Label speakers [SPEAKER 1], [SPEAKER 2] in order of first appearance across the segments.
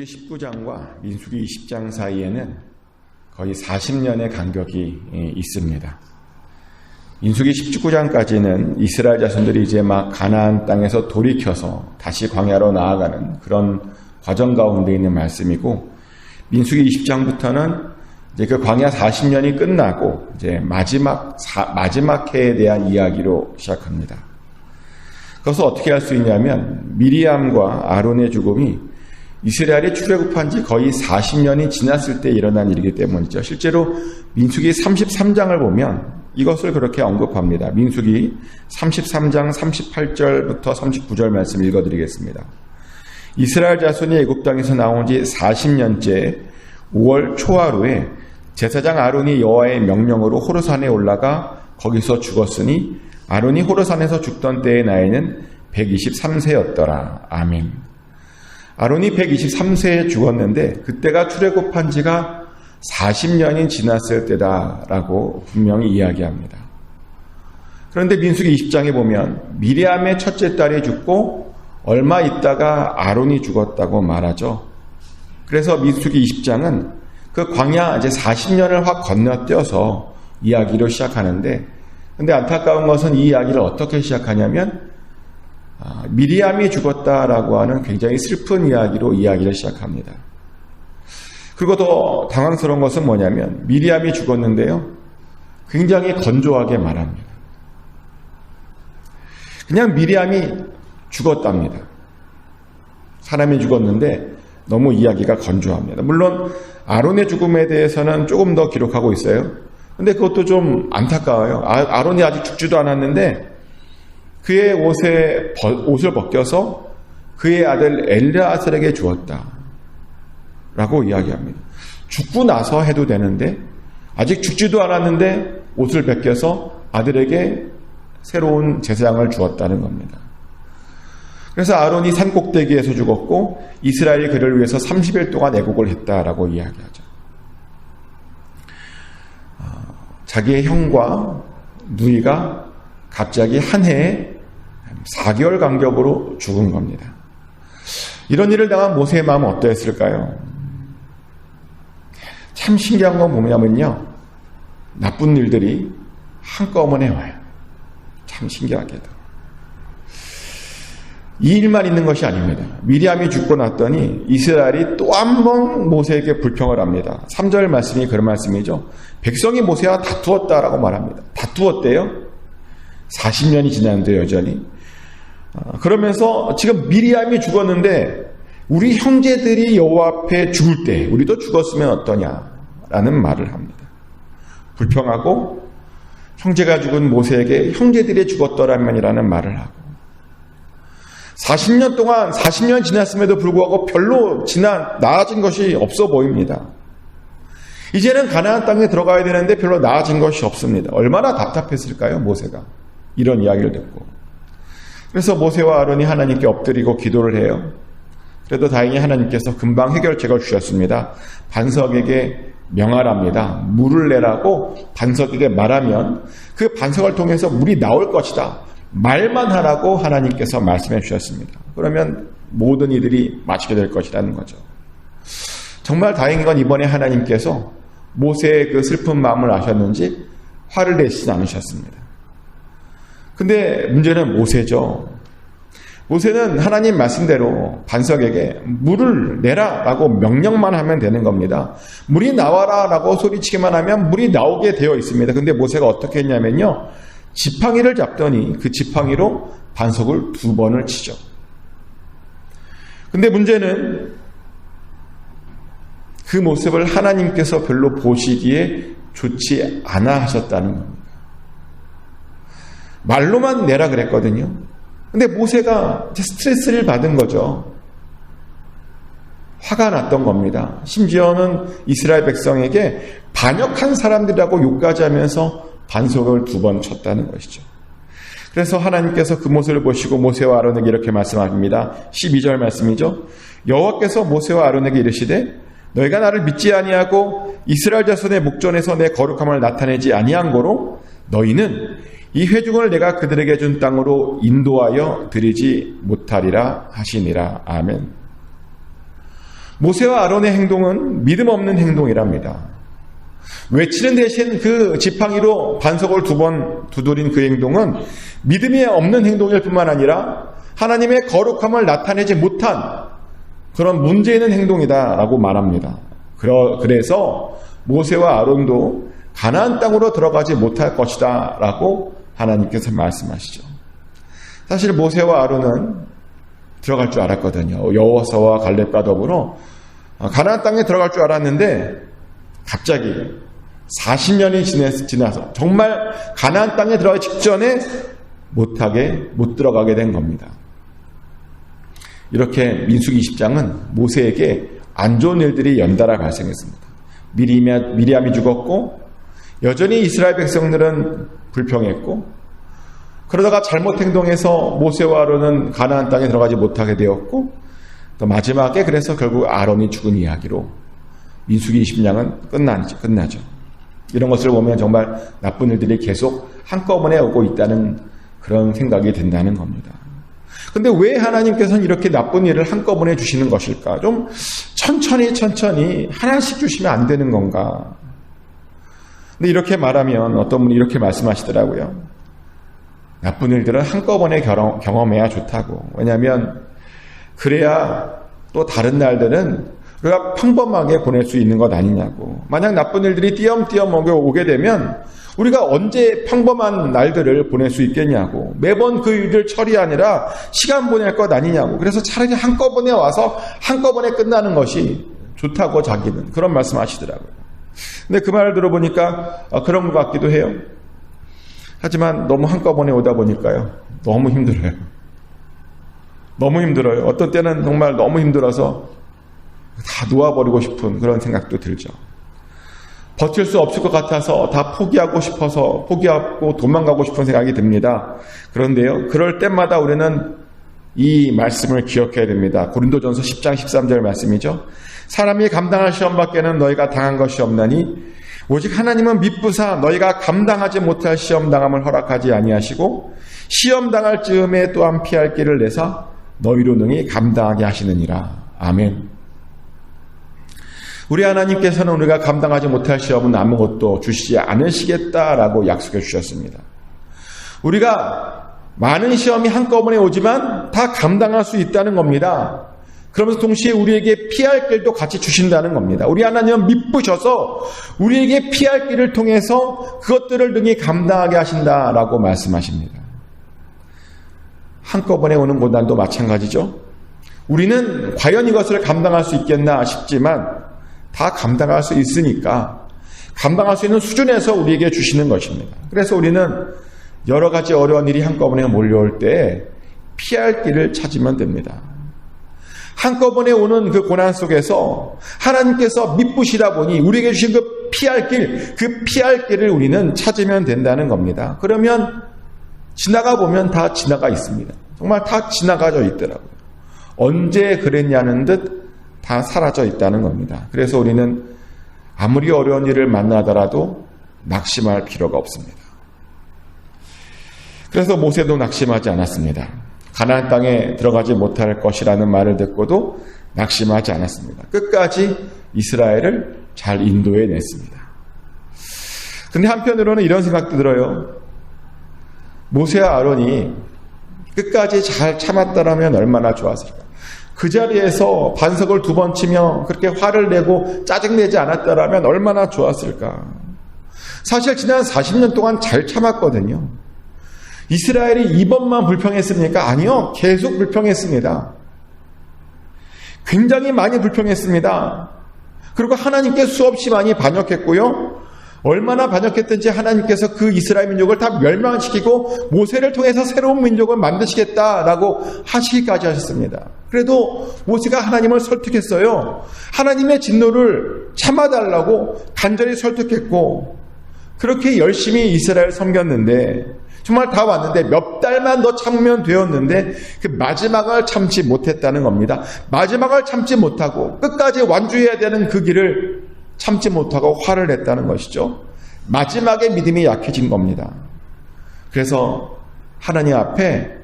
[SPEAKER 1] 민수기 19장과 민수기 20장 사이에는 거의 40년의 간격이 있습니다. 민수기 19장까지는 이스라엘 자손들이 이제 막 가나안 땅에서 돌이켜서 다시 광야로 나아가는 그런 과정 가운데 있는 말씀이고, 민수기 20장부터는 이제 그 광야 40년이 끝나고 이제 마지막 해에 대한 이야기로 시작합니다. 그것을 어떻게 할 수 있냐면, 미리암과 아론의 죽음이 이스라엘이 출애굽한 지 거의 40년이 지났을 때 일어난 일이기 때문이죠. 실제로 민수기 33장을 보면 이것을 그렇게 언급합니다. 민수기 33장 38절부터 39절 말씀 읽어드리겠습니다. 이스라엘 자손이 애굽 땅에서 나온 지 40년째 5월 초하루에 제사장 아론이 여호와의 명령으로 호르산에 올라가 거기서 죽었으니 아론이 호르산에서 죽던 때의 나이는 123세였더라. 아멘. 아론이 123세에 죽었는데 그때가 출애굽한 지가 40년이 지났을 때다라고 분명히 이야기합니다. 그런데 민수기 20장에 보면 미리암의 첫째 딸이 죽고 얼마 있다가 아론이 죽었다고 말하죠. 그래서 민수기 20장은 그 광야 이제 40년을 확 건너뛰어서 이야기로 시작하는데, 근데 안타까운 것은 이 이야기를 어떻게 시작하냐면 미리암이 죽었다라고 하는 굉장히 슬픈 이야기로 이야기를 시작합니다. 그리고 더 당황스러운 것은 뭐냐면 미리암이 죽었는데요, 굉장히 건조하게 말합니다. 그냥 미리암이 죽었답니다. 사람이 죽었는데 너무 이야기가 건조합니다. 물론 아론의 죽음에 대해서는 조금 더 기록하고 있어요. 근데 그것도 좀 안타까워요. 아론이 아직 죽지도 않았는데 그의 옷을 벗겨서 그의 아들 엘르아살에게 주었다 라고 이야기합니다. 죽고 나서 해도 되는데 아직 죽지도 않았는데 옷을 벗겨서 아들에게 새로운 제사장을 주었다는 겁니다. 그래서 아론이 산 꼭대기에서 죽었고 이스라엘이 그를 위해서 30일 동안 애국을 했다라고 이야기하죠. 자기의 형과 누이가 갑자기 한 해에 4개월 간격으로 죽은 겁니다. 이런 일을 당한 모세의 마음은 어떠했을까요? 참 신기한 건 뭐냐면요, 나쁜 일들이 한꺼번에 와요. 참 신기하게도. 이 일만 있는 것이 아닙니다. 미리암이 죽고 났더니 이스라엘이 또 한 번 모세에게 불평을 합니다. 3절 말씀이 그런 말씀이죠. 백성이 모세와 다투었다라고 말합니다. 다투었대요. 40년이 지났는데 여전히. 그러면서 지금 미리암이 죽었는데 우리 형제들이 여호와 앞에 죽을 때 우리도 죽었으면 어떠냐라는 말을 합니다. 불평하고 형제가 죽은 모세에게 형제들이 죽었더라면이라는 말을 하고, 40년 지났음에도 불구하고 별로 나아진 것이 없어 보입니다. 이제는 가나안 땅에 들어가야 되는데 별로 나아진 것이 없습니다. 얼마나 답답했을까요, 모세가 이런 이야기를 듣고. 그래서 모세와 아론이 하나님께 엎드리고 기도를 해요. 그래도 다행히 하나님께서 금방 해결책을 주셨습니다. 반석에게 명하랍니다. 물을 내라고 반석에게 말하면 그 반석을 통해서 물이 나올 것이다. 말만 하라고 하나님께서 말씀해 주셨습니다. 그러면 모든 이들이 마치게 될 것이라는 거죠. 정말 다행인 건 이번에 하나님께서 모세의 그 슬픈 마음을 아셨는지 화를 내시진 않으셨습니다. 근데 문제는 모세죠. 모세는 하나님 말씀대로 반석에게 물을 내라라고 명령만 하면 되는 겁니다. 물이 나와라라고 소리치기만 하면 물이 나오게 되어 있습니다. 근데 모세가 어떻게 했냐면요, 지팡이를 잡더니 그 지팡이로 반석을 2번을 치죠. 근데 문제는 그 모습을 하나님께서 별로 보시기에 좋지 않아 하셨다는 겁니다. 말로만 내라 그랬거든요. 근데 모세가 스트레스를 받은 거죠. 화가 났던 겁니다. 심지어는 이스라엘 백성에게 반역한 사람들이라고 욕까지 하면서 반석을 2번 쳤다는 것이죠. 그래서 하나님께서 그 모습을 보시고 모세와 아론에게 이렇게 말씀합니다. 12절 말씀이죠. 여호와께서 모세와 아론에게 이르시되 너희가 나를 믿지 아니하고 이스라엘 자손의 목전에서 내 거룩함을 나타내지 아니한 고로 너희는 이 회중을 내가 그들에게 준 땅으로 인도하여 드리지 못하리라 하시니라. 아멘. 모세와 아론의 행동은 믿음 없는 행동이랍니다. 외치는 대신 그 지팡이로 반석을 2번 두드린 그 행동은 믿음이 없는 행동일 뿐만 아니라 하나님의 거룩함을 나타내지 못한 그런 문제 있는 행동이다라고 말합니다. 그래서 모세와 아론도 가나안 땅으로 들어가지 못할 것이다 라고 하나님께서 말씀하시죠. 사실 모세와 아론은 들어갈 줄 알았거든요. 여호수아와 갈렙과 더불어 가나안 땅에 들어갈 줄 알았는데 갑자기 40년이 지나서 정말 가나안 땅에 들어가기 직전에 못 들어가게 된 겁니다. 이렇게 민수기 20장은 모세에게 안 좋은 일들이 연달아 발생했습니다. 미리암이 죽었고 여전히 이스라엘 백성들은 불평했고 그러다가 잘못 행동해서 모세와 아론은 가나안 땅에 들어가지 못하게 되었고 또 마지막에 그래서 결국 아론이 죽은 이야기로 민수기 20장은 끝나죠. 이런 것을 보면 정말 나쁜 일들이 계속 한꺼번에 오고 있다는 그런 생각이 든다는 겁니다. 근데 왜 하나님께서는 이렇게 나쁜 일을 한꺼번에 주시는 것일까? 좀 천천히 하나씩 주시면 안 되는 건가? 근데 이렇게 말하면 어떤 분이 이렇게 말씀하시더라고요. 나쁜 일들은 한꺼번에 경험해야 좋다고. 왜냐하면 그래야 또 다른 날들은 우리가 평범하게 보낼 수 있는 것 아니냐고. 만약 나쁜 일들이 띄엄띄엄 오게 되면 우리가 언제 평범한 날들을 보낼 수 있겠냐고. 매번 그 일을 처리하느라 시간 보낼 것 아니냐고. 그래서 차라리 한꺼번에 와서 한꺼번에 끝나는 것이 좋다고 자기는 그런 말씀 하시더라고요. 근데 그 말을 들어보니까 그런 것 같기도 해요. 하지만 너무 한꺼번에 오다 보니까요. 너무 힘들어요. 너무 힘들어요. 어떤 때는 정말 너무 힘들어서 다 놓아버리고 싶은 그런 생각도 들죠. 버틸 수 없을 것 같아서 다 포기하고 도망가고 싶은 생각이 듭니다. 그런데요, 그럴 때마다 우리는 이 말씀을 기억해야 됩니다. 고린도전서 10장 13절 말씀이죠. 사람이 감당할 시험밖에는 너희가 당한 것이 없나니 오직 하나님은 미쁘사 너희가 감당하지 못할 시험당함을 허락하지 아니하시고 시험당할 즈음에 또한 피할 길을 내사 너희로 능히 감당하게 하시느니라. 아멘. 우리 하나님께서는 우리가 감당하지 못할 시험은 아무것도 주시지 않으시겠다라고 약속해 주셨습니다. 우리가 많은 시험이 한꺼번에 오지만 다 감당할 수 있다는 겁니다. 그러면서 동시에 우리에게 피할 길도 같이 주신다는 겁니다. 우리 하나님은 미쁘셔서 우리에게 피할 길을 통해서 그것들을 능히 감당하게 하신다라고 말씀하십니다. 한꺼번에 오는 고난도 마찬가지죠. 우리는 과연 이것을 감당할 수 있겠나 싶지만 다 감당할 수 있으니까 감당할 수 있는 수준에서 우리에게 주시는 것입니다. 그래서 우리는 여러 가지 어려운 일이 한꺼번에 몰려올 때 피할 길을 찾으면 됩니다. 한꺼번에 오는 그 고난 속에서 하나님께서 미쁘시다 보니 우리에게 주신 그 피할 길을 우리는 찾으면 된다는 겁니다. 그러면 지나가 보면 다 지나가 있습니다. 정말 다 지나가져 있더라고요. 언제 그랬냐는 듯 다 사라져 있다는 겁니다. 그래서 우리는 아무리 어려운 일을 만나더라도 낙심할 필요가 없습니다. 그래서 모세도 낙심하지 않았습니다. 가나안 땅에 들어가지 못할 것이라는 말을 듣고도 낙심하지 않았습니다. 끝까지 이스라엘을 잘 인도해 냈습니다. 근데 한편으로는 이런 생각도 들어요. 모세와 아론이 끝까지 잘 참았더라면 얼마나 좋았을까. 그 자리에서 반석을 2번 치며 그렇게 화를 내고 짜증내지 않았더라면 얼마나 좋았을까. 사실 지난 40년 동안 잘 참았거든요. 이스라엘이 이번만 불평했습니까? 아니요. 계속 불평했습니다. 굉장히 많이 불평했습니다. 그리고 하나님께 수없이 많이 반역했고요. 얼마나 반역했든지 하나님께서 그 이스라엘 민족을 다 멸망시키고 모세를 통해서 새로운 민족을 만드시겠다라고 하시기까지 하셨습니다. 그래도 모세가 하나님을 설득했어요. 하나님의 진노를 참아달라고 간절히 설득했고 그렇게 열심히 이스라엘을 섬겼는데 정말 다 왔는데 몇 달만 더 참으면 되었는데 그 마지막을 참지 못했다는 겁니다. 마지막을 참지 못하고 끝까지 완주해야 되는 그 길을 참지 못하고 화를 냈다는 것이죠. 마지막에 믿음이 약해진 겁니다. 그래서 하나님 앞에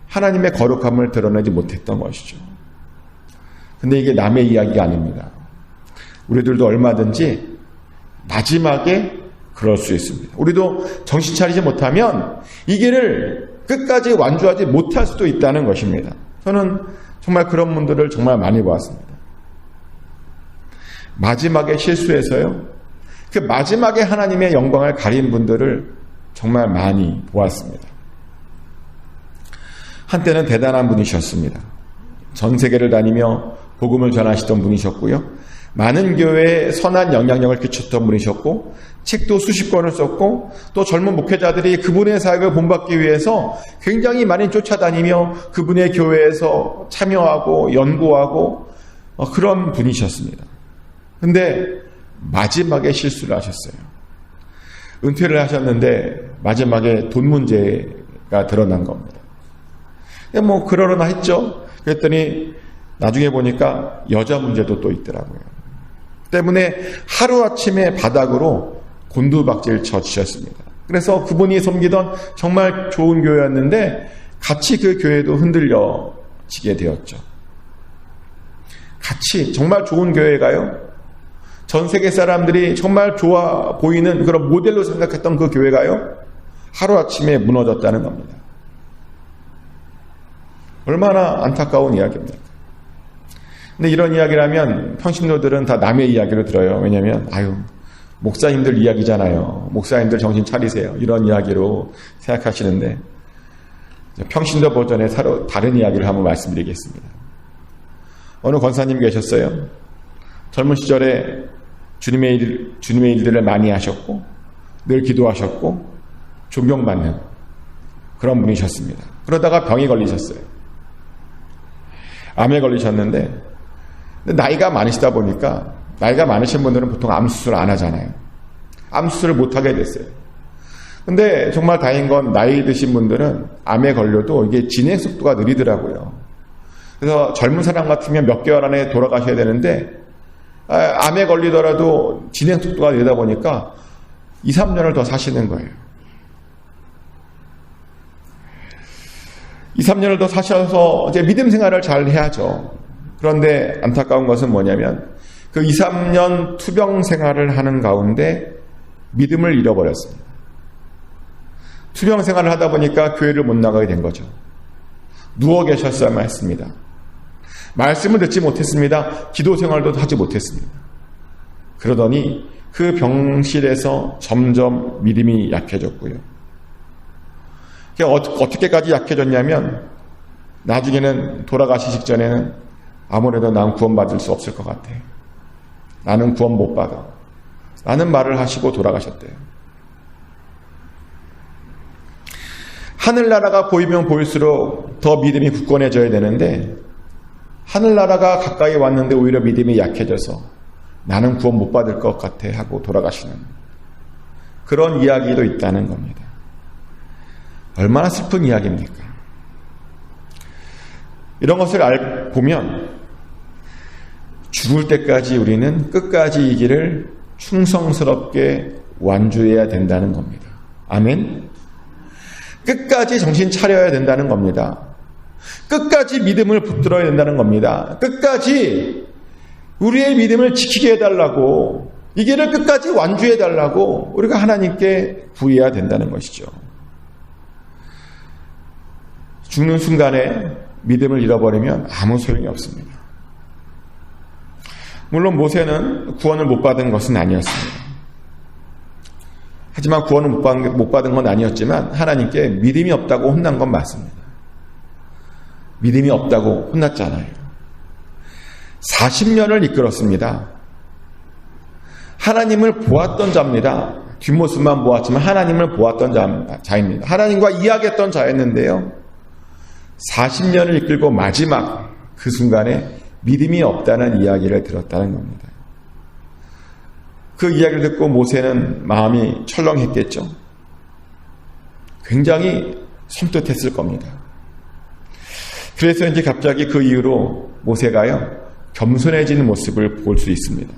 [SPEAKER 1] 하나님의 거룩함을 드러내지 못했던 것이죠. 근데 이게 남의 이야기가 아닙니다. 우리들도 얼마든지 마지막에 그럴 수 있습니다. 우리도 정신 차리지 못하면 이 길을 끝까지 완주하지 못할 수도 있다는 것입니다. 저는 정말 그런 분들을 정말 많이 보았습니다. 마지막에 실수해서요. 그 마지막에 하나님의 영광을 가린 분들을 정말 많이 보았습니다. 한때는 대단한 분이셨습니다. 전 세계를 다니며 복음을 전하시던 분이셨고요. 많은 교회에 선한 영향력을 끼쳤던 분이셨고 책도 수십 권을 썼고 또 젊은 목회자들이 그분의 사역을 본받기 위해서 굉장히 많이 쫓아다니며 그분의 교회에서 참여하고 연구하고 그런 분이셨습니다. 근데 마지막에 실수를 하셨어요. 은퇴를 하셨는데 마지막에 돈 문제가 드러난 겁니다. 뭐 그러려나 했죠. 그랬더니 나중에 보니까 여자 문제도 또 있더라고요. 때문에 하루아침에 바닥으로 곤두박질 쳐지셨습니다. 그래서 그분이 섬기던 정말 좋은 교회였는데 같이 그 교회도 흔들려지게 되었죠. 같이 정말 좋은 교회가요. 전 세계 사람들이 정말 좋아 보이는 그런 모델로 생각했던 그 교회가요. 하루아침에 무너졌다는 겁니다. 얼마나 안타까운 이야기입니까? 근데 이런 이야기를 하면 평신도들은 다 남의 이야기로 들어요. 왜냐하면 목사님들 이야기잖아요. 목사님들 정신 차리세요. 이런 이야기로 생각하시는데 평신도 버전의 다른 이야기를 한번 말씀드리겠습니다. 어느 권사님 계셨어요. 젊은 시절에 주님의 일들을 많이 하셨고 늘 기도하셨고 존경받는 그런 분이셨습니다. 그러다가 병이 걸리셨어요. 암에 걸리셨는데 나이가 많으시다 보니까 나이가 많으신 분들은 보통 암 수술을 안 하잖아요. 암 수술을 못 하게 됐어요. 근데 정말 다행인 건 나이 드신 분들은 암에 걸려도 이게 진행 속도가 느리더라고요. 그래서 젊은 사람 같으면 몇 개월 안에 돌아가셔야 되는데 암에 걸리더라도 진행 속도가 느리다 보니까 2, 3년을 더 사시는 거예요. 2, 3년을 더 사셔서 이제 믿음 생활을 잘 해야죠. 그런데 안타까운 것은 뭐냐면 그 2, 3년 투병 생활을 하는 가운데 믿음을 잃어버렸습니다. 투병 생활을 하다 보니까 교회를 못 나가게 된 거죠. 누워 계셨어야만 했습니다. 말씀을 듣지 못했습니다. 기도 생활도 하지 못했습니다. 그러더니 그 병실에서 점점 믿음이 약해졌고요. 어떻게까지 약해졌냐면 나중에는 돌아가시 직전에는 아무래도 난 구원받을 수 없을 것 같아. 나는 구원 못 받아. 라는 말을 하시고 돌아가셨대요. 하늘나라가 보이면 보일수록 더 믿음이 굳건해져야 되는데 하늘나라가 가까이 왔는데 오히려 믿음이 약해져서 나는 구원 못 받을 것 같아 하고 돌아가시는 그런 이야기도 있다는 겁니다. 얼마나 슬픈 이야기입니까? 이런 것을 보면 죽을 때까지 우리는 끝까지 이 길을 충성스럽게 완주해야 된다는 겁니다. 아멘? 끝까지 정신 차려야 된다는 겁니다. 끝까지 믿음을 붙들어야 된다는 겁니다. 끝까지 우리의 믿음을 지키게 해달라고, 이 길을 끝까지 완주해달라고 우리가 하나님께 구해야 된다는 것이죠. 죽는 순간에 믿음을 잃어버리면 아무 소용이 없습니다. 물론 모세는 구원을 못 받은 것은 아니었습니다. 하지만 구원을 못 받은 건 아니었지만 하나님께 믿음이 없다고 혼난 건 맞습니다. 믿음이 없다고 혼났잖아요. 40년을 이끌었습니다. 하나님을 보았던 자입니다. 뒷모습만 보았지만 하나님을 보았던 자입니다. 하나님과 이야기했던 자였는데요. 40년을 이끌고 마지막 그 순간에 믿음이 없다는 이야기를 들었다는 겁니다. 그 이야기를 듣고 모세는 마음이 철렁했겠죠. 굉장히 섬뜩했을 겁니다. 그래서 이제 갑자기 그 이후로 모세가요, 겸손해지는 모습을 볼 수 있습니다.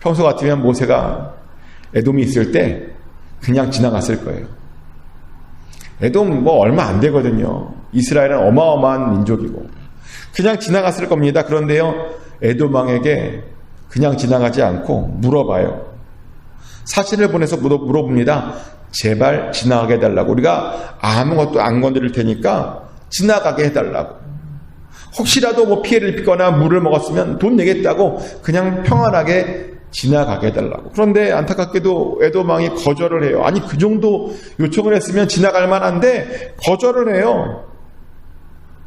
[SPEAKER 1] 평소 같으면 모세가 에돔이 있을 때 그냥 지나갔을 거예요. 에돔 얼마 안 되거든요. 이스라엘은 어마어마한 민족이고 그냥 지나갔을 겁니다. 그런데요, 에돔 왕에게 그냥 지나가지 않고 물어봐요. 사신을 보내서 물어봅니다. 제발 지나가게 해달라고. 우리가 아무것도 안 건드릴 테니까 지나가게 해달라고. 혹시라도 뭐 피해를 입거나 물을 먹었으면 돈 내겠다고 그냥 평안하게 지나가게 해달라고. 그런데 안타깝게도 에돔 왕이 거절을 해요. 아니, 그 정도 요청을 했으면 지나갈 만한데 거절을 해요.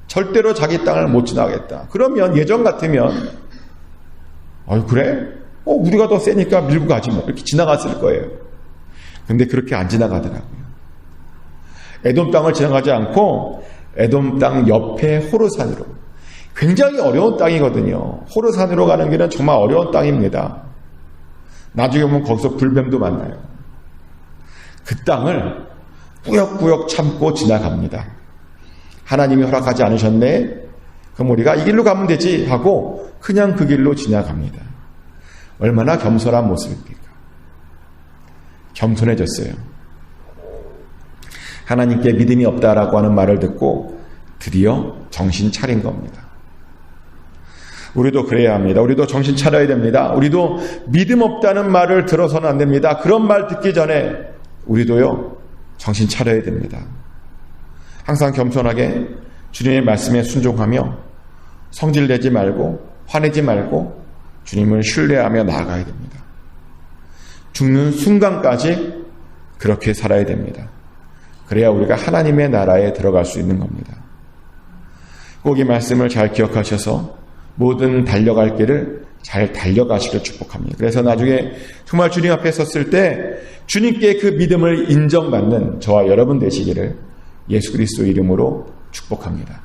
[SPEAKER 1] 절대로 자기 땅을 못 지나가겠다. 그러면 예전 같으면 그래? 우리가 더 세니까 밀고 가지 뭐. 이렇게 지나갔을 거예요. 근데 그렇게 안 지나가더라고요. 에돔 땅을 지나가지 않고 에돔 땅 옆에 호르산으로, 굉장히 어려운 땅이거든요. 호르산으로 가는 길은 정말 어려운 땅입니다. 나중에 보면 거기서 불뱀도 만나요. 그 땅을 꾸역꾸역 참고 지나갑니다. 하나님이 허락하지 않으셨네? 그럼 우리가 이 길로 가면 되지 하고 그냥 그 길로 지나갑니다. 얼마나 겸손한 모습입니까? 겸손해졌어요. 하나님께 믿음이 없다라고 하는 말을 듣고 드디어 정신 차린 겁니다. 우리도 그래야 합니다. 우리도 정신 차려야 됩니다. 우리도 믿음 없다는 말을 들어서는 안 됩니다. 그런 말 듣기 전에 우리도요, 정신 차려야 됩니다. 항상 겸손하게 주님의 말씀에 순종하며 성질내지 말고 화내지 말고 주님을 신뢰하며 나아가야 됩니다. 죽는 순간까지 그렇게 살아야 됩니다. 그래야 우리가 하나님의 나라에 들어갈 수 있는 겁니다. 꼭 이 말씀을 잘 기억하셔서 모든 달려갈 길을 잘 달려가시길 축복합니다. 그래서 나중에 정말 주님 앞에 섰을 때 주님께 그 믿음을 인정받는 저와 여러분 되시기를 예수 그리스도 이름으로 축복합니다.